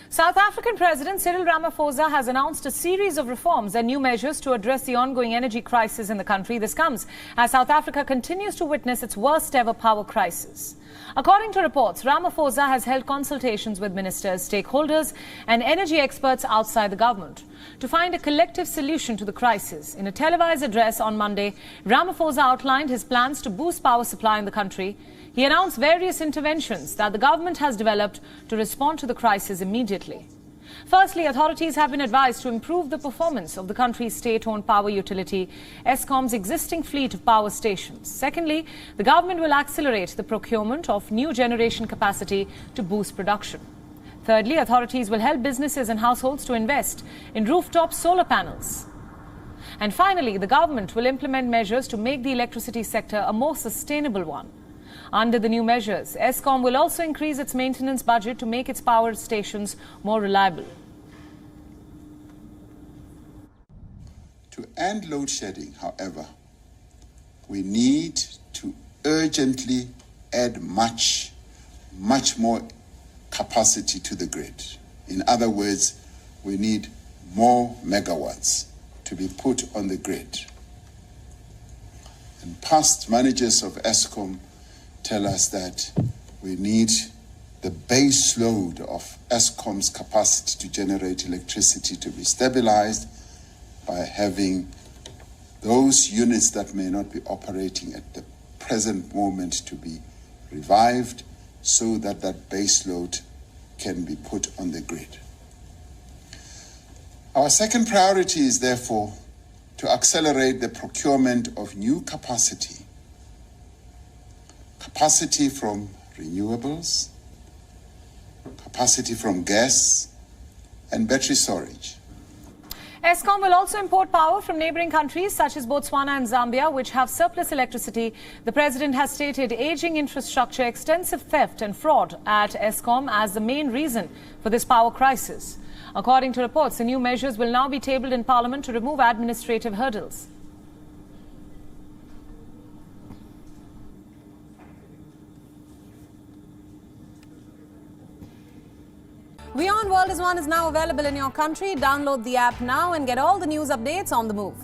South African President Cyril Ramaphosa has announced a series of reforms and new measures to address the ongoing energy crisis in the country. This comes as South Africa continues to witness its worst ever power crisis. According to reports, Ramaphosa has held consultations with ministers, stakeholders and energy experts outside the government to find a collective solution to the crisis. In a televised address on Monday, Ramaphosa outlined his plans to boost power supply in the country. He announced various interventions that the government has developed to respond to the crisis immediately. Firstly, authorities have been advised to improve the performance of the country's state-owned power utility, Eskom's existing fleet of power stations. Secondly, the government will accelerate the procurement of new generation capacity to boost production. Thirdly, authorities will help businesses and households to invest in rooftop solar panels. And finally, the government will implement measures to make the electricity sector a more sustainable one. Under the new measures, Eskom will also increase its maintenance budget to make its power stations more reliable. To end load shedding, however, we need to urgently add much more capacity to the grid. In other words, we need more megawatts to be put on the grid. And past managers of Eskom tell us that we need the base load of Eskom's capacity to generate electricity to be stabilized by having those units that may not be operating at the present moment to be revived so that that base load can be put on the grid. Our second priority is therefore to accelerate the procurement of new capacity from renewables, capacity from gas and battery storage. Eskom will also import power from neighbouring countries such as Botswana and Zambia, which have surplus electricity. The president has stated ageing infrastructure, extensive theft and fraud at Eskom as the main reason for this power crisis. According to reports, the new measures will now be tabled in Parliament to remove administrative hurdles. WION World is now available in your country. Download the app now and get all the news updates on the move.